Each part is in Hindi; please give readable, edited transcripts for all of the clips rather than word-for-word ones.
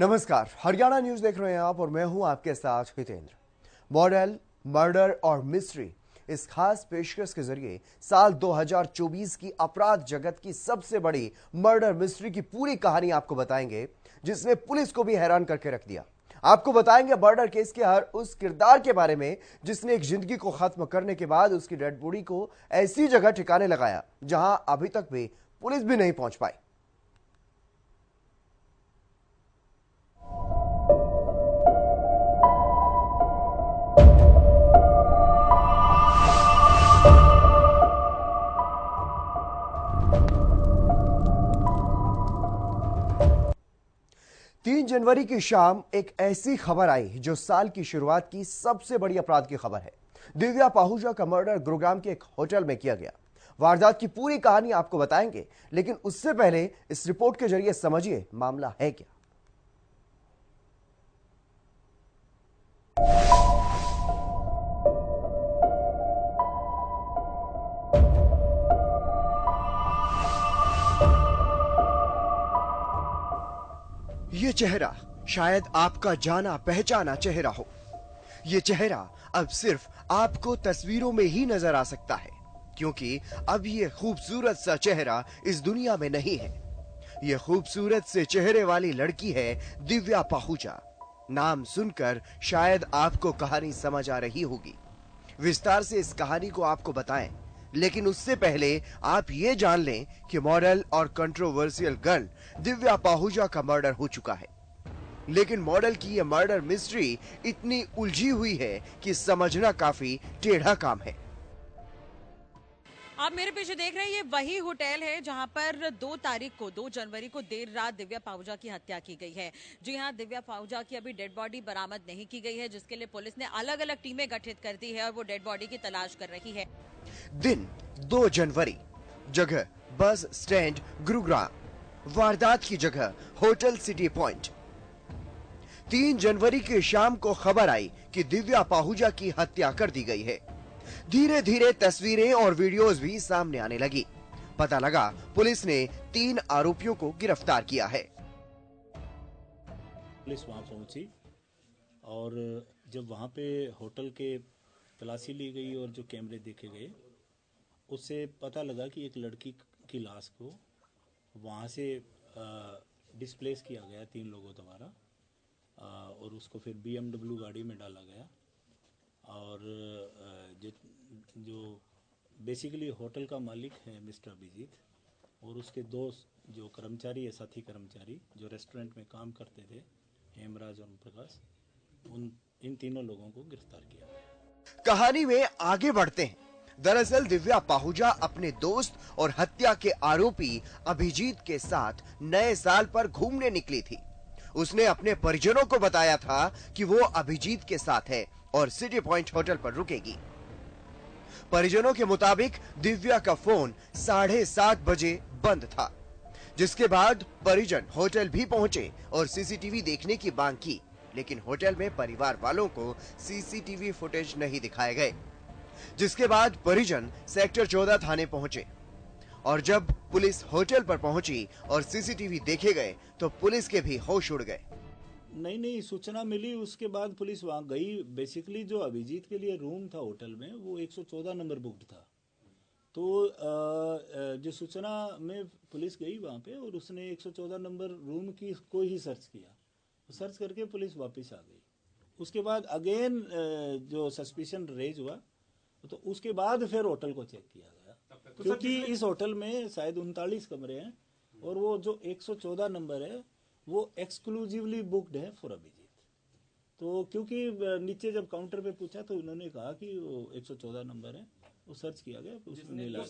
नमस्कार, हरियाणा न्यूज देख रहे हैं आप और मैं हूं आपके साथ हितेंद्र। मॉडल, मर्डर और मिस्ट्री इस खास पेशकश के जरिए साल 2024 की अपराध जगत की सबसे बड़ी मर्डर मिस्ट्री की पूरी कहानी आपको बताएंगे, जिसने पुलिस को भी हैरान करके रख दिया। आपको बताएंगे मर्डर केस के हर उस किरदार के बारे में जिसने एक जिंदगी को खत्म करने के बाद उसकी डेड बॉडी को ऐसी जगह ठिकाने लगाया जहां अभी तक भी पुलिस भी नहीं पहुंच पाई। जनवरी की शाम एक ऐसी खबर आई जो साल की शुरुआत की सबसे बड़ी अपराध की खबर है। दिव्या पाहुजा का मर्डर गुरुग्राम के एक होटल में किया गया। वारदात की पूरी कहानी आपको बताएंगे, लेकिन उससे पहले इस रिपोर्ट के जरिए समझिए मामला है क्या। ये चेहरा शायद आपका जाना पहचाना चेहरा हो। ये चेहरा अब सिर्फ आपको तस्वीरों में ही नजर आ सकता है, क्योंकि अब ये खूबसूरत सा चेहरा इस दुनिया में नहीं है। ये खूबसूरत से चेहरे वाली लड़की है दिव्या पाहुजा। नाम सुनकर शायद आपको कहानी समझ आ रही होगी। विस्तार से इस कहानी को आपको बताएं, लेकिन उससे पहले आप ये जान लें कि मॉडल और कंट्रोवर्शियल गर्ल दिव्या पाहुजा का मर्डर हो चुका है। लेकिन मॉडल की यह मर्डर मिस्ट्री इतनी उलझी हुई है कि समझना काफी टेढ़ा काम है। आप मेरे पीछे देख रहे हैं, ये वही होटल है जहां पर 2 जनवरी को देर रात दिव्या पाहुजा की हत्या की गई है। जी हां, दिव्या पाहुजा की अभी डेड बॉडी बरामद नहीं की गई है, जिसके लिए पुलिस ने अलग अलग टीमें गठित कर दी है और वो डेड बॉडी की तलाश कर रही है। दिन 2 जनवरी, जगह बस स्टैंड गुरुग्राम, वारदात की जगह होटल सिटी पॉइंट। 3 जनवरी की शाम को खबर आई कि दिव्या पाहुजा की हत्या कर दी गई है। धीरे धीरे तस्वीरें और वीडियोस भी सामने आने लगी। पता लगा पुलिस ने 3 आरोपियों को गिरफ्तार किया है। पुलिस वहां पहुंची और जब वहां पे होटल के तलाशी ली गई और जो कैमरे देखे गए, उससे पता लगा कि एक लड़की की लाश को वहां से डिस्प्लेस किया गया 3 लोगों द्वारा, और उसको फिर BMW गाड़ी में डाला गया। और जो बेसिकली होटल का मालिक है मिस्टर अभिजीत, और उसके 2 जो कर्मचारी है, साथी कर्मचारी जो रेस्टोरेंट में काम करते थे, हेमराज और प्रकाश, इन तीनों लोगों को गिरफ्तार किया। कहानी में आगे बढ़ते हैं। दरअसल दिव्या पाहुजा अपने दोस्त और हत्या के आरोपी अभिजीत के साथ नए साल पर घूमने निकली थी। उसने अपने परिजनों को बताया था कि वो अभिजीत के साथ है और सिटी पॉइंट होटल पर रुकेगी। परिजनों के मुताबिक दिव्या का फोन 7:30 बजे बंद था, जिसके बाद परिजन होटल भी पहुंचे और सीसीटीवी देखने की मांग की, लेकिन होटल में परिवार वालों को सीसीटीवी फुटेज नहीं दिखाए गए। जिसके बाद परिजन सेक्टर 14 थाने पहुंचे और जब पुलिस होटल पर पहुंची और सीसीटीवी देखे गए तो पुलिस के भी होश उड़ गए। नहीं सूचना मिली, उसके बाद पुलिस वहां गई। बेसिकली जो अभिजीत के लिए रूम था होटल में, वो 114 नंबर बुक्ड था। तो जो सूचना में पुलिस गई वहां पे और उसने 114 नंबर रूम की को ही सर्च किया। सर्च करके पुलिस वापस आ गई। उसके बाद अगेन जो सस्पिशन रेज हुआ, तो उसके बाद फिर होटल को चेक किया गया, क्योंकि इस होटल में शायद 39 कमरे हैं और वो जो 114 नंबर है वो एक्सक्लूसिवली बुक्ड है फॉर अभिजीत। तो क्योंकि नीचे जब काउंटर पे पूछा तो उन्होंने कहा कि वो 114 नंबर है, वो सर्च किया गया, उसमें मिला।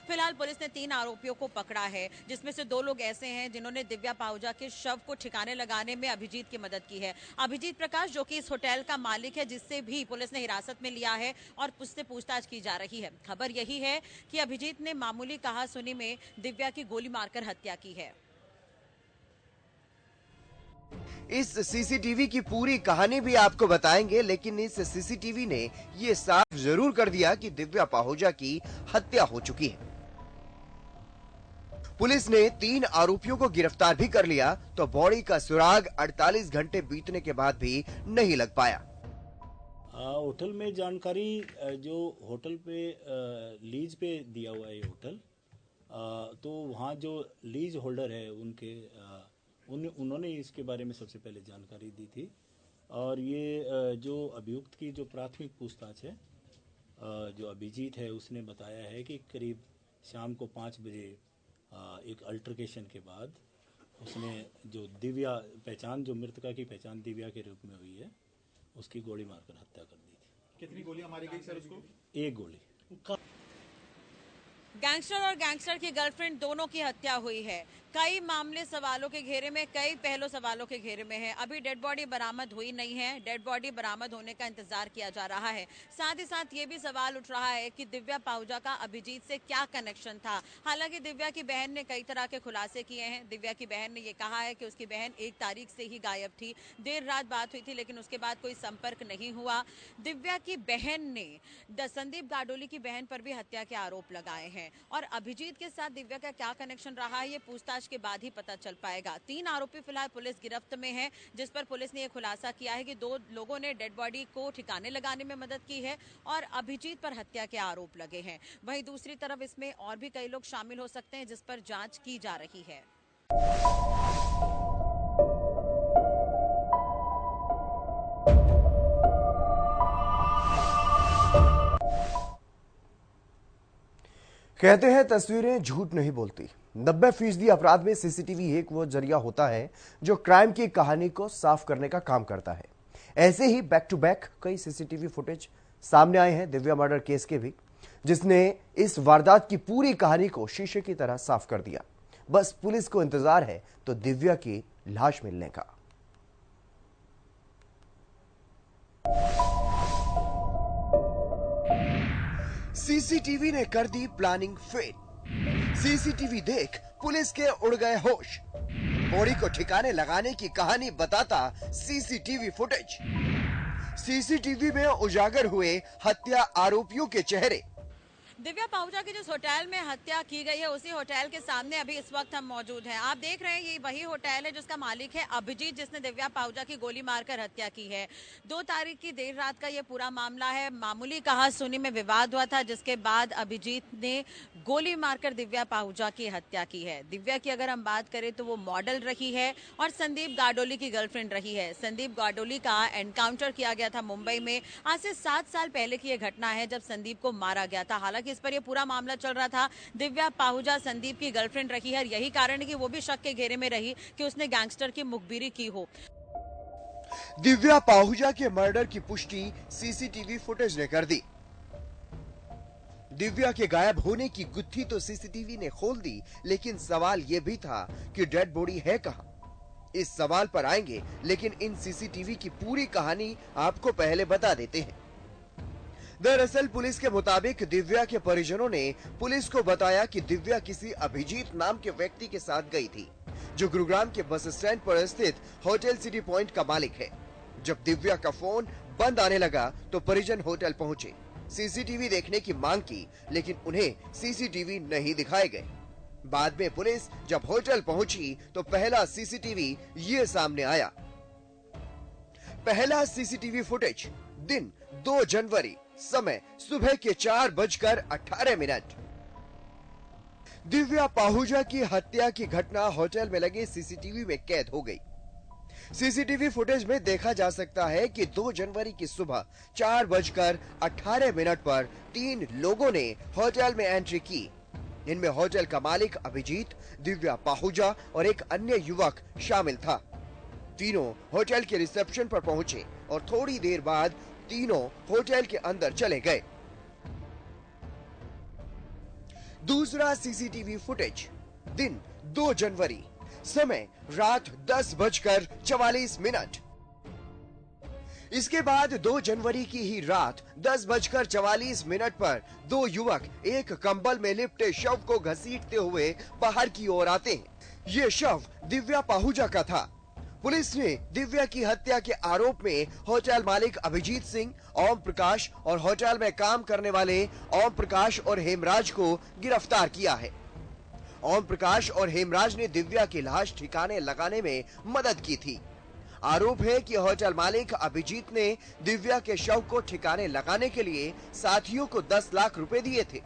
फिलहाल पुलिस ने 3 आरोपियों को पकड़ा है, जिसमें से 2 लोग ऐसे हैं जिन्होंने दिव्या पाहुजा के शव को ठिकाने लगाने में अभिजीत की मदद की है। अभिजीत प्रकाश, जो कि इस होटल का मालिक है, जिससे भी पुलिस ने हिरासत में लिया है और उससे पूछताछ की जा रही है। खबर यही है कि अभिजीत ने मामूली कहासुनी में दिव्या की गोली मारकर हत्या की है। इस सीसीटीवी की पूरी कहानी भी आपको बताएंगे, लेकिन इस सीसीटीवी ने ये साफ जरूर कर दिया कि दिव्या पाहुजा की हत्या हो चुकी है। पुलिस ने 3 आरोपियों को गिरफ्तार भी कर लिया, तो बॉडी का सुराग 48 घंटे बीतने के बाद भी नहीं लग पाया। होटल में जानकारी, जो होटल पे लीज पे दिया हुआ है होटल, तो वहाँ जो लीज होल्डर है उन्होंने इसके बारे में सबसे पहले जानकारी दी थी। और ये जो अभियुक्त की जो प्राथमिक पूछताछ है, जो अभिजीत है, उसने बताया है कि करीब शाम को 5 बजे एक अल्टरकेशन के बाद उसने जो दिव्या पहचान, जो मृतका की पहचान दिव्या के रूप में हुई है, उसकी गोली मारकर हत्या कर दी थी। कितनी गोलियां मारी गई सर उसको? 1 गोली। गैंगस्टर और गैंगस्टर की गर्लफ्रेंड दोनों की हत्या हुई है। कई मामले सवालों के घेरे में, कई पहलू सवालों के घेरे में है। अभी डेड बॉडी बरामद हुई नहीं है। डेड बॉडी बरामद होने का इंतजार किया जा रहा है। साथ ही साथ ये भी सवाल उठ रहा है कि दिव्या पाहुजा का अभिजीत से क्या कनेक्शन था। हालांकि दिव्या की बहन ने कई तरह के खुलासे किए हैं। दिव्या की बहन ने ये कहा है कि उसकी बहन 1 तारीख से ही गायब थी। देर रात बात हुई थी, लेकिन उसके बाद कोई संपर्क नहीं हुआ। दिव्या की बहन ने संदीप गाडोली की बहन पर भी हत्या के आरोप लगाए हैं। और अभिजीत के साथ दिव्या का क्या कनेक्शन रहा है, ये पूछताछ के बाद ही पता चल पाएगा। 3 आरोपी फिलहाल पुलिस गिरफ्त में है, जिस पर पुलिस ने यह खुलासा किया है कि 2 लोगों ने डेड बॉडी को ठिकाने लगाने में मदद की है और अभिजीत पर हत्या के आरोप लगे हैं। वहीं दूसरी तरफ इसमें और भी कई लोग शामिल हो सकते हैं, जिस पर जांच की जा रही है। कहते हैं तस्वीरें झूठ नहीं बोलती। 90% अपराध में सीसीटीवी एक वो जरिया होता है जो क्राइम की कहानी को साफ करने का काम करता है। ऐसे ही बैक टू बैक कई सीसीटीवी फुटेज सामने आए हैं दिव्या मर्डर केस के भी, जिसने इस वारदात की पूरी कहानी को शीशे की तरह साफ कर दिया। बस पुलिस को इंतजार है तो दिव्या की लाश मिलने का। सीसीटीवी ने कर दी प्लानिंग फेल। सीसीटीवी देख पुलिस के उड़ गए होश। बॉडी को ठिकाने लगाने की कहानी बताता सीसीटीवी फुटेज। सीसीटीवी में उजागर हुए हत्या आरोपियों के चेहरे। दिव्या पाहुजा की जिस होटल में हत्या की गई है, उसी होटल के सामने अभी इस वक्त हम मौजूद हैं। आप देख रहे हैं ये वही होटल है जिसका मालिक है अभिजीत, जिसने दिव्या पाहुजा की गोली मारकर हत्या की है। 2 तारीख की देर रात का ये पूरा मामला है। मामूली कहा सुनी में विवाद हुआ था, जिसके बाद अभिजीत ने गोली मारकर दिव्या पाहुजा की हत्या की है। दिव्या की अगर हम बात करें तो वो मॉडल रही है और संदीप गाडोली की गर्लफ्रेंड रही है। संदीप गाडोली का एनकाउंटर किया गया था मुंबई में। आज से 7 साल पहले की यह घटना है जब संदीप को मारा गया था। हालांकि इस पर यह पूरा मामला चल रहा था। दिव्या पाहुजा संदीप की गर्लफ्रेंड रही है, यही कारण है कि वो भी शक के घेरे में रही कि उसने गैंगस्टर की मुखबिरी की हो। दिव्या पाहुजा के मर्डर की पुष्टि सीसीटीवी फुटेज ने कर दी। दिव्या के गायब होने की गुत्थी तो सीसीटीवी ने खोल दी, लेकिन सवाल यह भी था कि डेड बॉडी है कहां। इस सवाल पर आएंगे, लेकिन इन सीसीटीवी की पूरी कहानी आपको पहले बता देते हैं। दरअसल पुलिस के मुताबिक दिव्या के परिजनों ने पुलिस को बताया कि दिव्या किसी अभिजीत नाम के व्यक्ति के साथ गई थी, जो गुरुग्राम के बस स्टैंड पर स्थित होटल सिटी पॉइंट का मालिक है। जब दिव्या का फोन बंद आने लगा तो परिजन होटल पहुंचे, सीसीटीवी देखने की मांग की, लेकिन उन्हें सीसीटीवी नहीं दिखाए गए। बाद में पुलिस जब होटल पहुंची तो पहला सीसीटीवी ये सामने आया। पहला सीसीटीवी फुटेज दिन 2 जनवरी, समय सुबह के 4:18। दिव्या पाहुजा की हत्या की घटना होटल में लगे सीसीटीवी में कैद हो गई। सीसीटीवी फुटेज में देखा जा सकता है कि 2 जनवरी की सुबह 4:18 पर 3 लोगों ने होटल में एंट्री की। इनमें होटल का मालिक अभिजीत, दिव्या पाहुजा और एक अन्य युवक शामिल था। तीनों होटल के रिसेप्शन पर पहुंचे और थोड़ी देर बाद तीनों होटल के अंदर चले गए। दूसरा सीसीटीवी फुटेज दिन 2 जनवरी, समय रात 10:44। इसके बाद 2 जनवरी की ही रात 10:44 पर 2 युवक एक कंबल में लिपटे शव को घसीटते हुए बाहर की ओर आते हैं। ये शव दिव्या पाहुजा का था। पुलिस ने दिव्या की हत्या के आरोप में होटल मालिक अभिजीत सिंह, ओम प्रकाश और होटल में काम करने वाले ओम प्रकाश और हेमराज को गिरफ्तार किया है। ओम प्रकाश और हेमराज ने दिव्या की लाश ठिकाने लगाने में मदद की थी। आरोप है कि होटल मालिक अभिजीत ने दिव्या के शव को ठिकाने लगाने के लिए साथियों को 10 लाख रुपए दिए थे।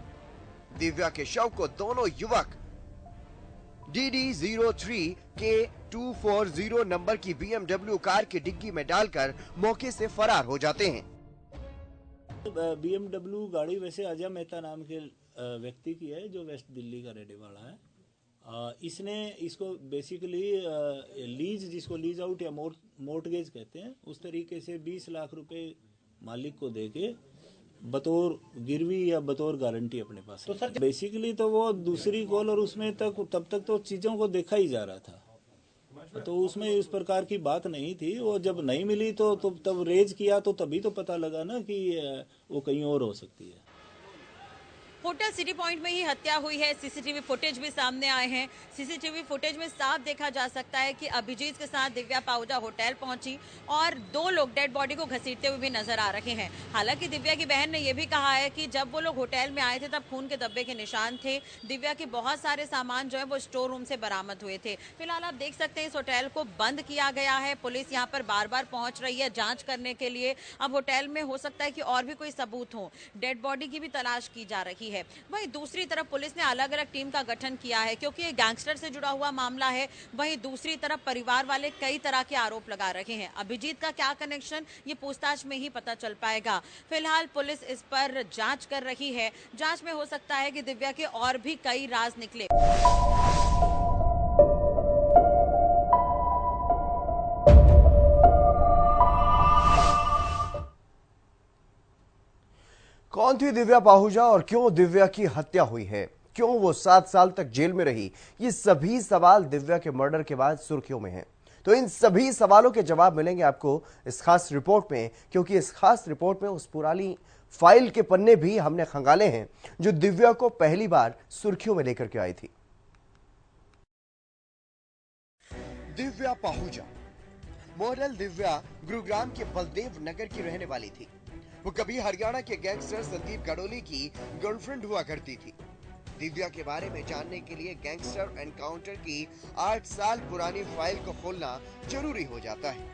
दिव्या के शव को दोनों युवक DD03 के 240 नंबर की BMW कार की डिग्गी में डालकर मौके से फरार हो जाते हैं। BMW गाड़ी वैसे अजय मेहता नाम के व्यक्ति की है, जो वेस्ट दिल्ली का रहने वाला है। इसने इसको बेसिकली लीज, जिसको लीज आउट या मोर्टगेज कहते हैं, उस तरीके से 20 लाख रुपए मालिक को देके बतौर गिरवी या बतौर गारंटी अपने पास। तो सर बेसिकली तो वो दूसरी कॉल और उसमें तब तक तो चीजों को देखा ही जा रहा था, तो उसमें इस प्रकार की बात नहीं थी। वो जब नहीं मिली तो तब रेज किया, तो तभी तो पता लगा ना कि वो कहीं और हो सकती है। होटल सिटी पॉइंट में ही हत्या हुई है। सीसीटीवी फुटेज भी सामने आए हैं। सीसीटीवी फुटेज में साफ देखा जा सकता है कि अभिजीत के साथ दिव्या पाहुजा होटल पहुंची और 2 लोग डेड बॉडी को घसीटते हुए भी नजर आ रहे हैं। हालांकि दिव्या की बहन ने यह भी कहा है कि जब वो लोग होटल में आए थे तब खून के धब्बे के निशान थे। दिव्या के बहुत सारे सामान जो है वो स्टोर रूम से बरामद हुए थे। फिलहाल आप देख सकते हैं इस होटल को बंद किया गया है। पुलिस यहाँ पर बार बार पहुंच रही है जांच करने के लिए। अब होटल में हो सकता है कि और भी कोई सबूत हो। डेड बॉडी की भी तलाश की जा रही है। वहीं दूसरी तरफ पुलिस ने अलग अलग टीम का गठन किया है क्योंकि ये गैंगस्टर से जुड़ा हुआ मामला है। वहीं दूसरी तरफ परिवार वाले कई तरह के आरोप लगा रहे हैं। अभिजीत का क्या कनेक्शन, ये पूछताछ में ही पता चल पाएगा। फिलहाल पुलिस इस पर जांच कर रही है। जांच में हो सकता है कि दिव्या के और भी कई राज निकले। कौन थी दिव्या पाहुजा और क्यों दिव्या की हत्या हुई है, क्यों वो 7 साल तक जेल में रही, ये सभी सवाल दिव्या के मर्डर के बाद सुर्खियों में हैं। तो इन सभी सवालों के जवाब मिलेंगे आपको इस खास रिपोर्ट में, क्योंकि इस खास रिपोर्ट में उस पुरानी फाइल के पन्ने भी हमने खंगाले हैं जो दिव्या को पहली बार सुर्खियों में लेकर के आई थी। दिव्या पाहुजा मॉडल दिव्या गुरुग्राम के बलदेव नगर की रहने वाली थी। वो कभी हरियाणा के गैंगस्टर संदीप गाडोली की गर्लफ्रेंड हुआ करती थी। दिव्या के बारे में जानने के लिए गैंगस्टर एनकाउंटर की 8 साल पुरानी फाइल को खोलना जरूरी हो जाता है।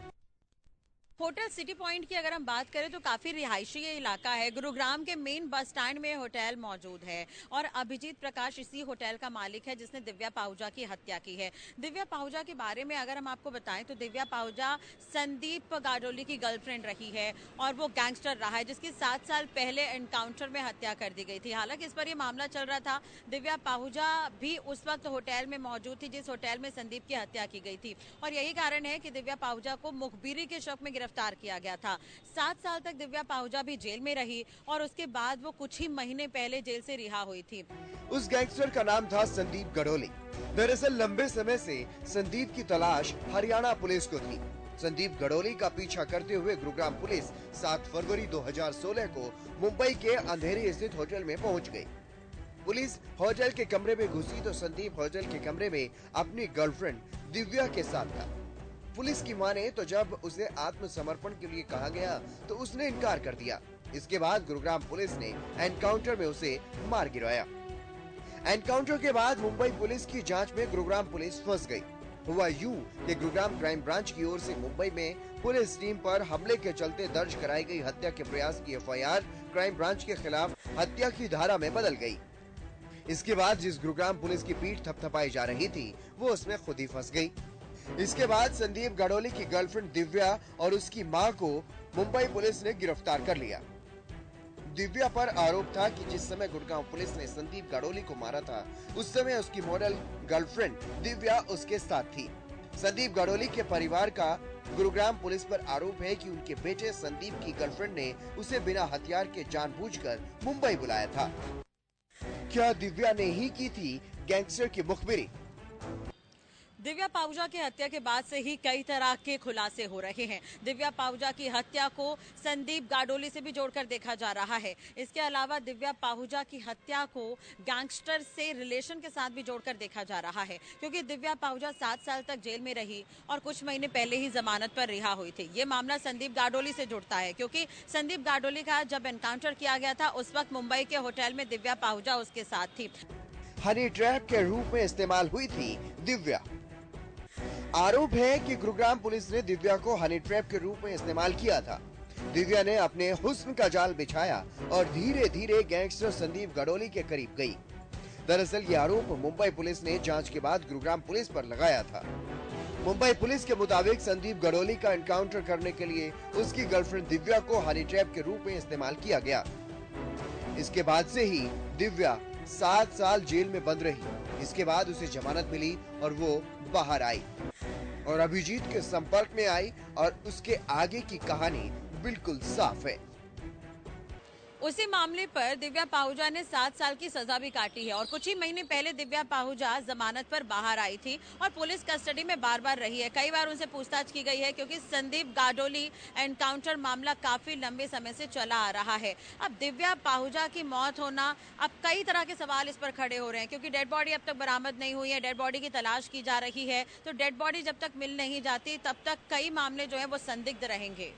होटल सिटी पॉइंट की अगर हम बात करें तो काफी रिहायशी ये इलाका है। गुरुग्राम के मेन बस स्टैंड में होटल मौजूद है और अभिजीत प्रकाश इसी होटल का मालिक है जिसने दिव्या पाहुजा की हत्या की है। दिव्या पाहुजा के बारे में अगर हम आपको बताएं तो दिव्या पाहुजा संदीप गाडोली की गर्लफ्रेंड रही है और वो गैंगस्टर रहा है जिसकी 7 साल पहले एनकाउंटर में हत्या कर दी गई थी। हालांकि इस पर यह मामला चल रहा था। दिव्या पाहुजा भी उस वक्त होटल में मौजूद थी जिस होटल में संदीप की हत्या की गई थी और यही कारण है कि दिव्या पाहुजा को मुखबिरी के शक में गिरफ्तार किया गया था। 7 साल तक दिव्या पाहुजा भी जेल में रही और उसके बाद वो कुछ ही महीने पहले जेल से रिहा हुई थी। उस गैंगस्टर का नाम था संदीप गाडोली। दरअसल लंबे समय से संदीप की तलाश हरियाणा पुलिस को थी। संदीप गाडोली का पीछा करते हुए गुरुग्राम पुलिस 7 फरवरी 2016 को मुंबई के अंधेरी स्थित होटल में पहुंच गई। पुलिस होटल के कमरे में घुसी तो संदीप होटल के कमरे में अपनी गर्लफ्रेंड दिव्या के साथ था। पुलिस की माने तो जब उसे आत्मसमर्पण के लिए कहा गया तो उसने इनकार कर दिया। इसके बाद गुरुग्राम पुलिस ने एनकाउंटर में उसे मार गिराया। एनकाउंटर के बाद मुंबई पुलिस की जांच में गुरुग्राम पुलिस फंस गई। हुआ यूं कि गुरुग्राम क्राइम ब्रांच की ओर से मुंबई में पुलिस टीम पर हमले के चलते दर्ज कराई गई हत्या के प्रयास की FIR क्राइम ब्रांच के खिलाफ हत्या की धारा में बदल गई। इसके बाद जिस गुरुग्राम पुलिस की पीठ थपथपाई जा रही थी वो उसमें खुद ही फंस गई। इसके बाद संदीप गाडोली की गर्लफ्रेंड दिव्या और उसकी मां को मुंबई पुलिस ने गिरफ्तार कर लिया। दिव्या पर आरोप था कि जिस समय गुड़गांव पुलिस ने संदीप गाडोली को मारा था उस समय उसकी मॉडल गर्लफ्रेंड दिव्या उसके साथ थी। संदीप गाडोली के परिवार का गुरुग्राम पुलिस पर आरोप है कि उनके बेटे संदीप की गर्लफ्रेंड ने उसे बिना हथियार के जानबूझकर मुंबई बुलाया था। क्या दिव्या ने ही की थी गैंगस्टर की मुखबिरी? दिव्या पाहुजा की हत्या के बाद से ही कई तरह के खुलासे हो रहे हैं। दिव्या पाहुजा की हत्या को संदीप गाडोली से भी जोड़कर देखा जा रहा है। इसके अलावा दिव्या पाहुजा की हत्या को गैंगस्टर से रिलेशन के साथ भी जोड़कर देखा जा रहा है क्योंकि दिव्या पाहुजा 7 साल तक जेल में रही और कुछ महीने पहले ही जमानत पर रिहा हुई थी। ये मामला संदीप गाडोली से जुड़ता है क्योंकि संदीप गाडोली का जब एनकाउंटर किया गया था उस वक्त मुंबई के होटल में दिव्या पाहुजा उसके साथ थी। हनी ट्रैप के रूप में इस्तेमाल हुई थी दिव्या। आरोप है कि गुरुग्राम पुलिस ने दिव्या को हनी ट्रैप के रूप में इस्तेमाल किया था। दिव्या ने अपने हुस्न का जाल बिछाया और धीरे धीरे गैंगस्टर संदीप गडोली के करीब गई। दरअसल ये आरोप मुंबई पुलिस ने जांच के बाद गुरुग्राम पुलिस पर लगाया था। मुंबई पुलिस के मुताबिक संदीप गडोली का एनकाउंटर करने के लिए उसकी गर्लफ्रेंड दिव्या को हनी ट्रैप के रूप में इस्तेमाल किया गया। इसके बाद से ही दिव्या 7 साल जेल में बंद रही। इसके बाद उसे जमानत मिली और वो बाहर आई और अभिजीत के संपर्क में आई और उसके आगे की कहानी बिल्कुल साफ है। उसी मामले पर दिव्या पाहुजा ने 7 साल की सजा भी काटी है और कुछ ही महीने पहले दिव्या पाहुजा जमानत पर बाहर आई थी और पुलिस कस्टडी में बार-बार रही है। कई बार उनसे पूछताछ की गई है क्योंकि संदीप गाडोली एनकाउंटर मामला काफी लंबे समय से चला आ रहा है। अब दिव्या पाहुजा की मौत होना, अब कई तरह के सवाल इस पर खड़े हो रहे हैं क्योंकि डेड बॉडी अब तक बरामद नहीं हुई है। डेड बॉडी की तलाश की जा रही है, तो डेड बॉडी जब तक मिल नहीं जाती तब तक कई मामले जो है वो संदिग्ध रहेंगे।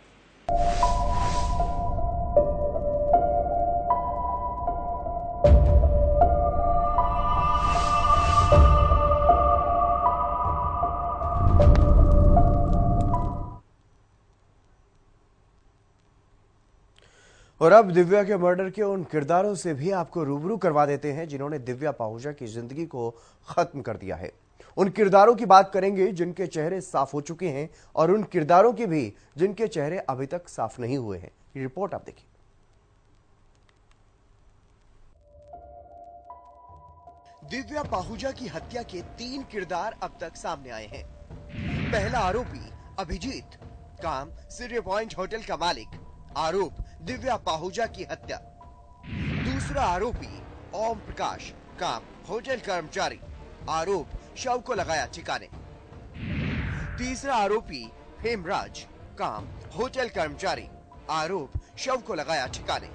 और अब दिव्या के मर्डर के उन किरदारों से भी आपको रूबरू करवा देते हैं जिन्होंने दिव्या पाहुजा की जिंदगी को खत्म कर दिया है। उन किरदारों की बात करेंगे जिनके चेहरे साफ हो चुके हैं और उन किरदारों की भी जिनके चेहरे अभी तक साफ नहीं हुए हैं। ये रिपोर्ट आप देखिए। दिव्या पाहुजा की हत्या के 3 किरदार अब तक सामने आए हैं। पहला आरोपी अभिजीत, काम सिटी पॉइंट होटल का मालिक, आरोप दिव्या पाहुजा की हत्या। दूसरा आरोपी ओम प्रकाश, काम होटल कर्मचारी, आरोप शव को लगाया ठिकाने। तीसरा आरोपी हेमराज, काम होटल कर्मचारी, आरोप शव को लगाया ठिकाने।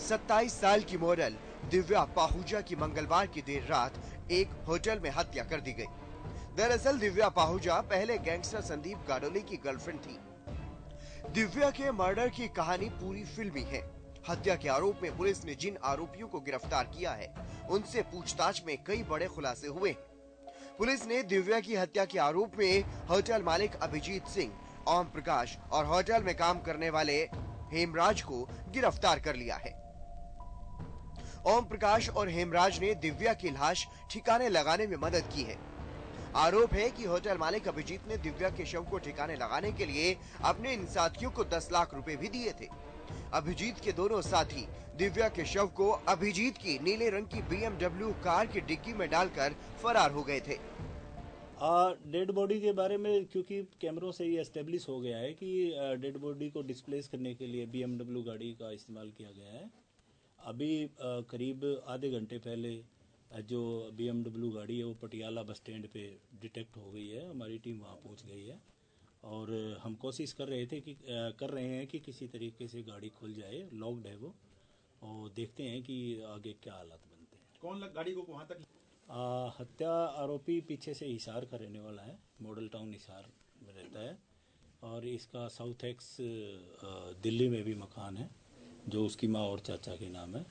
27 साल की मॉडल दिव्या पाहुजा की मंगलवार की देर रात एक होटल में हत्या कर दी गई। दरअसल दिव्या पाहुजा पहले गैंगस्टर संदीप गाडोली की गर्लफ्रेंड थी। दिव्या के मर्डर की कहानी पूरी फिल्मी है। हत्या के आरोप में पुलिस ने जिन आरोपियों को गिरफ्तार किया है उनसे पूछताछ में कई बड़े खुलासे हुए। पुलिस ने दिव्या की हत्या के आरोप में होटल मालिक अभिजीत सिंह, ओम प्रकाश और होटल में काम करने वाले हेमराज को गिरफ्तार कर लिया है। ओम प्रकाश और हेमराज ने दिव्या की लाश ठिकाने लगाने में मदद की है। आरोप है कि होटल मालिक अभिजीत ने दिव्या के शव को ठिकाने लगाने के लिए अपने इन साथियों को 10 लाख रुपए भी दिए थे। अभिजीत के दोनों साथी दिव्या के शव को अभिजीत की नीले रंग की BMW कार की डिग्गी में डालकर फरार हो गए थे। डेड बॉडी के बारे में क्योंकि कैमरों से ये एस्टेब्लिश हो गया है कि डेड बॉडी को डिस्प्लेस करने के लिए BMW गाड़ी का इस्तेमाल किया गया है। अभी करीब आधे घंटे पहले जो BMW गाड़ी है वो पटियाला बस स्टैंड पे डिटेक्ट हो गई है। हमारी टीम वहाँ पहुँच गई है और हम कोशिश कर रहे हैं कि किसी तरीके से गाड़ी खुल जाए। लॉक्ड है वो, और देखते हैं कि आगे क्या हालात बनते हैं। कौन गाड़ी को वहाँ तक? हत्या आरोपी पीछे से हिसार का रहने वाला है, मॉडल टाउन हिसार में रहता है और इसका साउथ एक्स दिल्ली में भी मकान है जो उसकी माँ और चाचा के नाम है।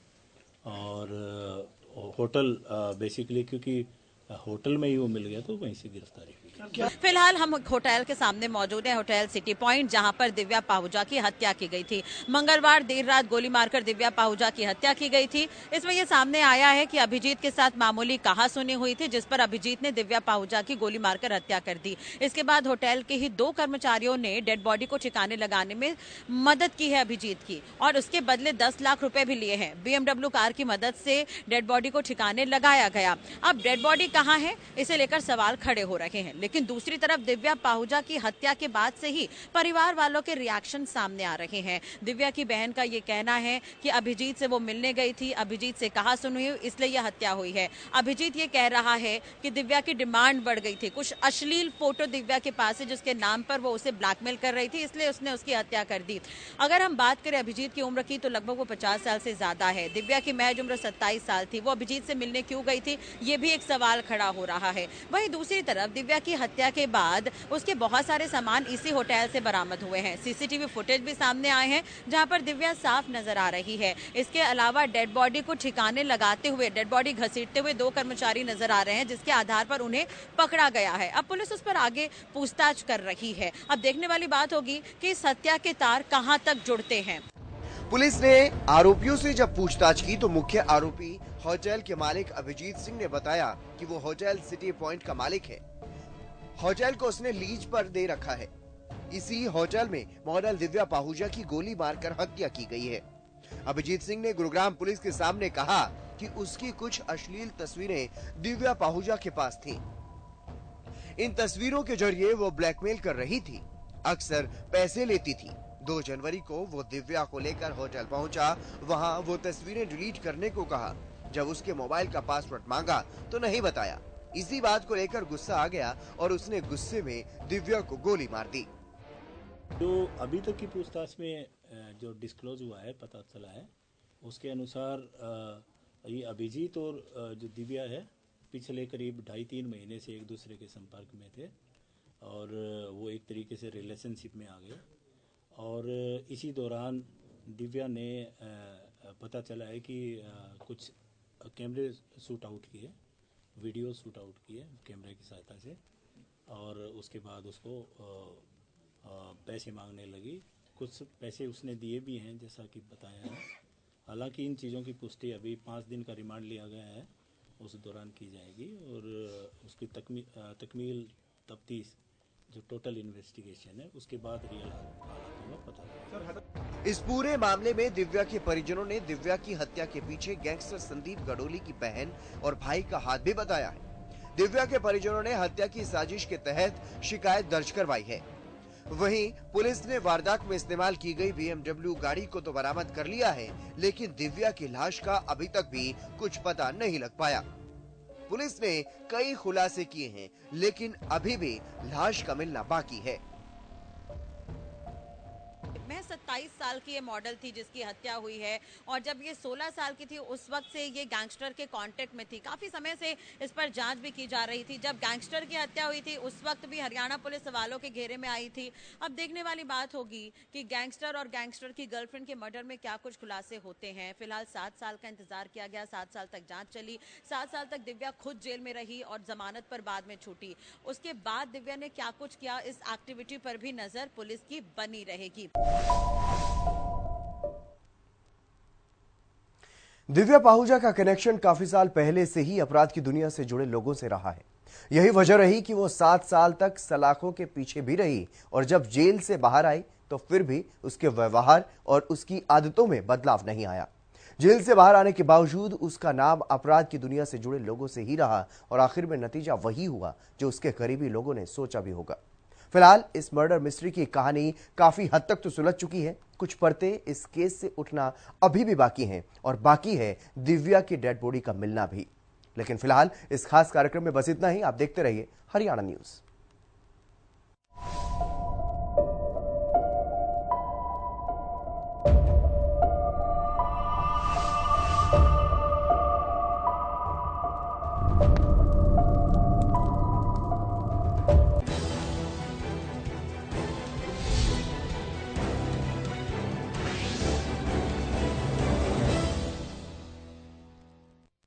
और होटल बेसिकली क्योंकि होटल में ही वो मिल गया तो वहीं से गिरफ्तारी हुई। फिलहाल हम होटल के सामने मौजूद हैं, होटल सिटी पॉइंट, जहां पर दिव्या पाहुजा की हत्या की गई थी। मंगलवार देर रात गोली मारकर दिव्या पाहुजा की हत्या की गई थी। इसमें यह सामने आया है कि अभिजीत के साथ मामूली कहासुनी हुई थी जिस पर अभिजीत ने दिव्या पाहुजा की गोली मारकर हत्या कर दी। इसके बाद होटल के ही 2 कर्मचारियों ने डेड बॉडी को ठिकाने लगाने में मदद की है अभिजीत की, और उसके बदले 10 लाख रुपए भी लिए हैं। BMW कार की मदद से डेड बॉडी को ठिकाने लगाया गया। अब डेड बॉडी कहां है, इसे लेकर सवाल खड़े हो रहे हैं। लेकिन दूसरी तरफ दिव्या पाहुजा की हत्या के बाद से ही परिवार वालों के रिएक्शन सामने आ रहे हैं। दिव्या की बहन का ये कहना है कि अभिजीत से वो मिलने गई थी, अभिजीत से कहासुनी हुई, इसलिए यह हत्या हुई है। अभिजीत ये कह रहा है कि दिव्या की डिमांड बढ़ गई थी, कुछ अश्लील फोटो दिव्या के पास है जिसके नाम पर वो उसे ब्लैकमेल कर रही थी, इसलिए उसने उसकी हत्या कर दी। अगर हम बात करें अभिजीत की उम्र की तो लगभग वो 50 साल से ज्यादा है। दिव्या की महज उम्र 27 साल थी। वो अभिजीत से मिलने क्यों गई थी, ये भी एक सवाल खड़ा हो रहा है। वहीं दूसरी तरफ दिव्या की की हत्या के बाद उसके बहुत सारे सामान इसी होटल से बरामद हुए हैं। सीसीटीवी फुटेज भी सामने आए हैं जहां पर दिव्या साफ नजर आ रही है। इसके अलावा डेड बॉडी को ठिकाने लगाते हुए, डेड बॉडी घसीटते हुए 2 कर्मचारी नजर आ रहे हैं, जिसके आधार पर उन्हें पकड़ा गया है। अब पुलिस उस पर आगे पूछताछ कर रही है। अब देखने वाली बात होगी कि इस हत्या के तार कहां तक जुड़ते हैं। पुलिस ने आरोपियों से जब पूछताछ की तो मुख्य आरोपी होटल के मालिक अभिजीत सिंह ने बताया कि वो होटल सिटी पॉइंट का मालिक है। होटल को उसने लीज पर दे रखा है। इसी होटल में मॉडल दिव्या पाहुजा की गोली मारकर हत्या की गई है। अभिजीत सिंह ने गुरुग्राम पुलिस के सामने कहा कि उसकी कुछ अश्लील तस्वीरें दिव्या पाहुजा के पास थीं। इन तस्वीरों के जरिए वो ब्लैकमेल कर रही थी, अक्सर पैसे लेती थी। 2 जनवरी को वो दिव्या को लेकर होटल पहुंचा। वहां वो तस्वीरें डिलीट करने को कहा। जब उसके मोबाइल का पासवर्ड मांगा तो नहीं बताया। इसी बात को लेकर गुस्सा आ गया और उसने गुस्से में दिव्या को गोली मार दी। जो अभी तक की पूछताछ में जो डिस्क्लोज हुआ है, पता चला है, उसके अनुसार ये अभिजीत और जो दिव्या है पिछले करीब 2.5-3 महीने से एक दूसरे के संपर्क में थे और वो एक तरीके से रिलेशनशिप में आ गए। और इसी दौरान दिव्या ने पता चला है कि कुछ कैमरे शूट आउट किए, वीडियो शूट आउट किए कैमरे की सहायता से, और उसके बाद उसको पैसे मांगने लगी। कुछ पैसे उसने दिए भी हैं जैसा कि बताया है। हालांकि इन चीज़ों की पुष्टि अभी 5 दिन का रिमांड लिया गया है, उस दौरान की जाएगी और उसकी तकमील तफ्तीश जो टोटल इन्वेस्टिगेशन है उसके बाद रियल हालातों में पता लगेगा। इस पूरे मामले में दिव्या के परिजनों ने दिव्या की हत्या के पीछे गैंगस्टर संदीप गडोली की बहन और भाई का हाथ भी बताया है। दिव्या के परिजनों ने हत्या की साजिश के तहत शिकायत दर्ज करवाई है। वहीं पुलिस ने वारदात में इस्तेमाल की गई BMW गाड़ी को तो बरामद कर लिया है, लेकिन दिव्या की लाश का अभी तक भी कुछ पता नहीं लग पाया। पुलिस ने कई खुलासे किए हैं, लेकिन अभी भी लाश का मिलना बाकी है। मैं 27 साल की ये मॉडल थी जिसकी हत्या हुई है, और जब ये 16 साल की थी उस वक्त से ये गैंगस्टर के कांटेक्ट में थी। काफी समय से इस पर जांच भी की जा रही थी। जब गैंगस्टर की हत्या हुई थी उस वक्त भी हरियाणा पुलिस सवालों के घेरे में आई थी। अब देखने वाली बात होगी कि गैंगस्टर और गैंगस्टर की गर्लफ्रेंड के मर्डर में क्या कुछ खुलासे होते हैं। फिलहाल 7 साल का इंतजार किया गया, 7 साल तक जांच चली, 7 साल तक दिव्या खुद जेल में रही और जमानत पर बाद में छूटी। उसके बाद दिव्या ने क्या कुछ किया, इस एक्टिविटी पर भी नजर पुलिस की बनी रहेगी। दिव्या पाहुजा का कनेक्शन काफी साल पहले से ही अपराध की दुनिया से जुड़े लोगों से रहा है। यही वजह रही कि वो 7 साल तक सलाखों के पीछे भी रही और जब जेल से बाहर आई तो फिर भी उसके व्यवहार और उसकी आदतों में बदलाव नहीं आया। जेल से बाहर आने के बावजूद उसका नाम अपराध की दुनिया से जुड़े लोगों से ही रहा और आखिर में नतीजा वही हुआ जो उसके करीबी लोगों ने सोचा भी होगा। फिलहाल इस मर्डर मिस्ट्री की कहानी काफी हद तक तो सुलझ चुकी है। कुछ परतें इस केस से उठना अभी भी बाकी हैं और बाकी है दिव्या की डेड बॉडी का मिलना भी। लेकिन फिलहाल इस खास कार्यक्रम में बस इतना ही। आप देखते रहिए हरियाणा न्यूज।